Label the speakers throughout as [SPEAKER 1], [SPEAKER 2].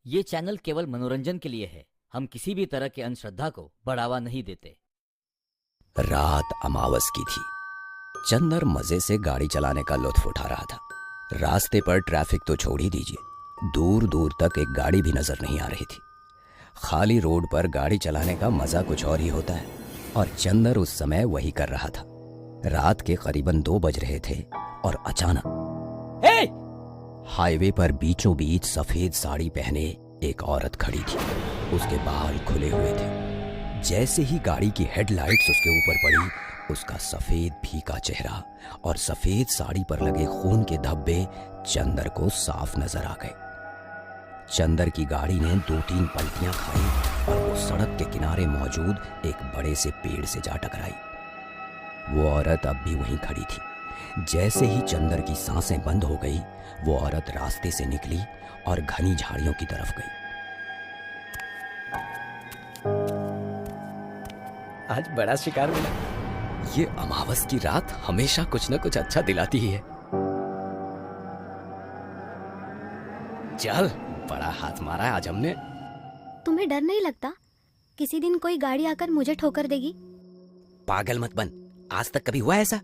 [SPEAKER 1] ये चैनल केवल मनोरंजन के लिए है। हम किसी भी तरह के अंधश्रद्धा को बढ़ावा नहीं देते।
[SPEAKER 2] रात अमावस की थी। चंदर मजे से गाड़ी चलाने का लुत्फ उठा रहा था। रास्ते पर ट्रैफिक तो छोड़ ही दीजिए, दूर दूर तक एक गाड़ी भी नजर नहीं आ रही थी। खाली रोड पर गाड़ी चलाने का मजा कुछ और ही होता है, और चंदर उस समय वही कर रहा था। रात के करीबन 2 बज रहे थे और अचानक हाईवे पर बीचों बीच सफेद साड़ी पहने एक औरत खड़ी थी। उसके बाल खुले हुए थे। जैसे ही गाड़ी की हेडलाइट्स उसके ऊपर पड़ी, उसका सफेद फीका चेहरा और सफेद साड़ी पर लगे खून के धब्बे चंदर को साफ नजर आ गए। चंदर की गाड़ी ने 2-3 पलटियां खाई और वो सड़क के किनारे मौजूद एक बड़े से पेड़ से जा टकराई। वो औरत अब भी वहीं खड़ी थी। जैसे ही चंदर की सांसें बंद हो गई, वो औरत रास्ते से निकली और घनी झाड़ियों की तरफ गई।
[SPEAKER 3] आज बड़ा शिकार मिला।
[SPEAKER 2] ये अमावस की रात हमेशा कुछ न कुछ अच्छा दिलाती ही है। चल, बड़ा हाथ मारा है आज हमने।
[SPEAKER 4] तुम्हें डर नहीं लगता किसी दिन कोई गाड़ी आकर मुझे ठोकर देगी?
[SPEAKER 2] पागल मत बन, आज तक कभी हुआ ऐसा?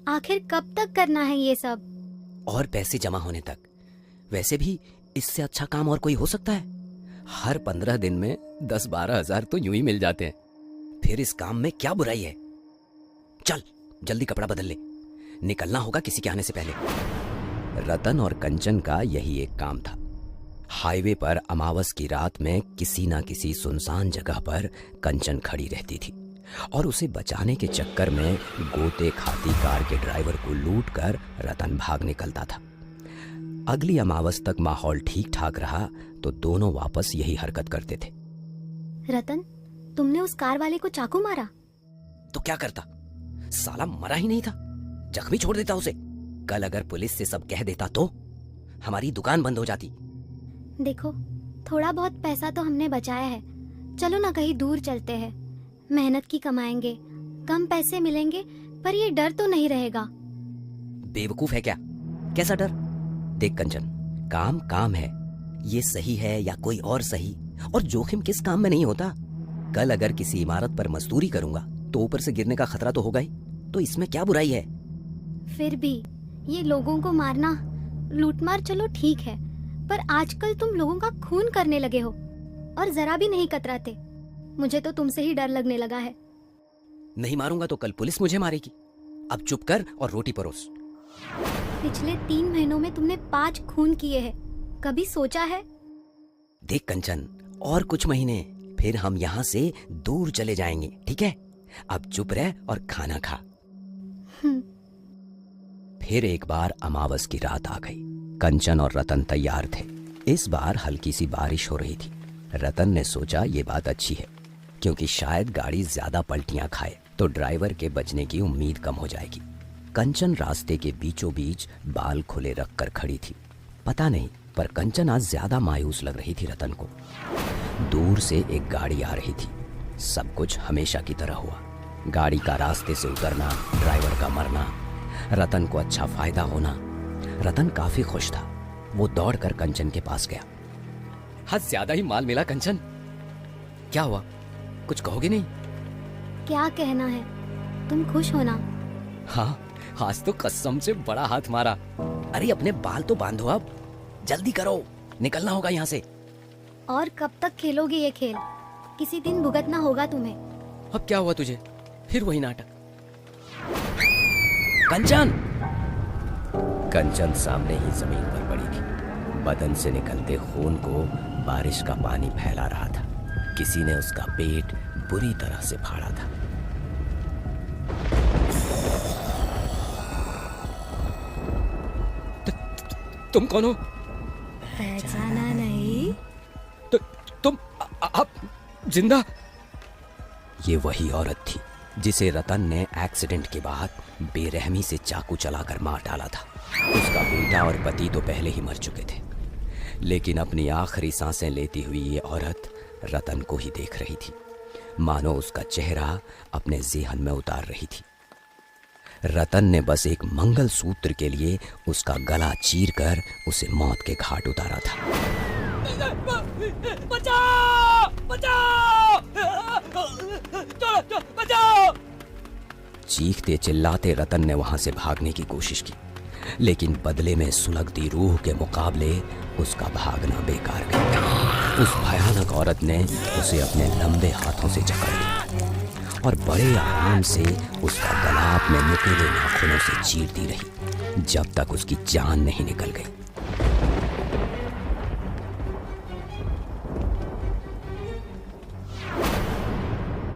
[SPEAKER 4] आखिर कब तक करना है ये सब?
[SPEAKER 2] और पैसे जमा होने तक। वैसे भी इससे अच्छा काम और कोई हो सकता है? हर 15 दिन में 10-12 हजार तो यूं ही मिल जाते हैं। फिर इस काम में क्या बुराई है? चल जल्दी कपड़ा बदल ले, निकलना होगा किसी के आने से पहले। रतन और कंचन का यही एक काम था। हाईवे पर अमावस की रात में किसी ना किसी सुनसान जगह पर कंचन खड़ी रहती थी और उसे बचाने के चक्कर में गोते खाती कार के ड्राइवर को लूटकर रतन भाग निकलता था। अगली अमावस तक माहौल ठीक ठाक रहा तो दोनों वापस यही हरकत करते थे।
[SPEAKER 4] रतन, तुमने उस कार वाले को चाकू मारा?
[SPEAKER 2] तो क्या करता, साला मरा ही नहीं था, जख्मी छोड़ देता उसे। कल अगर पुलिस से सब कह देता तो हमारी दुकान बंद हो जाती।
[SPEAKER 4] देखो, थोड़ा बहुत पैसा तो हमने बचाया है। चलो ना कहीं दूर चलते हैं, मेहनत की कमाएंगे, कम पैसे मिलेंगे पर ये डर तो नहीं रहेगा।
[SPEAKER 2] बेवकूफ है क्या? कैसा डर? देख कंचन, काम काम है, ये सही है या कोई और सही, और जोखिम किस काम में नहीं होता। कल अगर किसी इमारत पर मजदूरी करूंगा तो ऊपर से गिरने का खतरा तो होगा ही, तो इसमें क्या बुराई है?
[SPEAKER 4] फिर भी ये लोगों को मारना, लूटमार चलो ठीक है, पर आजकल तुम लोगों का खून करने लगे हो और जरा भी नहीं कतराते। मुझे तो तुमसे ही डर लगने लगा है।
[SPEAKER 2] नहीं मारूंगा तो कल पुलिस मुझे मारेगी। अब चुप कर और रोटी परोस।
[SPEAKER 4] पिछले 3 महीनों में तुमने 5 खून किए हैं, कभी सोचा है?
[SPEAKER 2] देख कंचन, और कुछ महीने फिर हम यहाँ से दूर चले जाएंगे, ठीक है? अब चुप रह और खाना खा। फिर एक बार अमावस की रात आ गई। कंचन और रतन तैयार थे। इस बार हल्की सी बारिश हो रही थी। रतन ने सोचा ये बात अच्छी है, क्योंकि शायद गाड़ी ज्यादा पलटियां खाए तो ड्राइवर के बचने की उम्मीद कम हो जाएगी। कंचन रास्ते के बीचों बीच बाल खुले रखकर खड़ी थी। पता नहीं, पर कंचन आज ज्यादा मायूस लग रही थी रतन को। दूर से एक गाड़ी आ रही थी। सब कुछ हमेशा की तरह हुआ। गाड़ी का रास्ते से उतरना, ड्राइवर का मरना, रतन को अच्छा फायदा होना। रतन काफी खुश था। वो दौड़कर कंचन के पास गया।
[SPEAKER 3] आज ज्यादा ही माल मिला कंचन।
[SPEAKER 2] क्या हुआ, कुछ कहोगे नहीं?
[SPEAKER 4] क्या कहना है, तुम खुश हो ना?
[SPEAKER 3] हाँ, आज तो कसम से बड़ा हाथ मारा।
[SPEAKER 2] अरे अपने बाल तो बांधो, अब जल्दी करो, निकलना होगा यहाँ से।
[SPEAKER 4] और कब तक खेलोगे ये खेल? किसी दिन भुगतना होगा तुम्हें।
[SPEAKER 3] अब क्या हुआ तुझे? फिर वही नाटक।
[SPEAKER 2] कंचन! कंचन सामने ही जमीन पर पड़ी थी। बदन से निकलते खून को बारिश का पानी फैला रहा था। किसी ने उसका पेट बुरी तरह से फाड़ा था।
[SPEAKER 3] तुम कौन हो?
[SPEAKER 4] पहचाना नहीं?
[SPEAKER 3] तुम आप जिंदा?
[SPEAKER 2] ये वही औरत थी जिसे रतन ने एक्सीडेंट के बाद बेरहमी से चाकू चलाकर मार डाला था। उसका बेटा और पति तो पहले ही मर चुके थे, लेकिन अपनी आखिरी सांसें लेती हुई ये औरत रतन को ही देख रही थी, मानो उसका चेहरा अपने जेहन में उतार रही थी। रतन ने बस एक मंगलसूत्र के लिए उसका गला चीरकर उसे मौत के घाट उतारा था।
[SPEAKER 3] बचाओ बचाओ, चलो बचाओ।
[SPEAKER 2] चीखते चिल्लाते रतन ने वहां से भागने की कोशिश की, लेकिन बदले में सुलगती रूह के मुकाबले उसका भागना बेकार गया। उस भयानक औरत ने उसे अपने लंबे हाथों से जकड़ लिया और बड़े आराम से उसका गला अपने नुकीले नाखूनों से चीरती रही, जब तक उसकी जान नहीं निकल गई।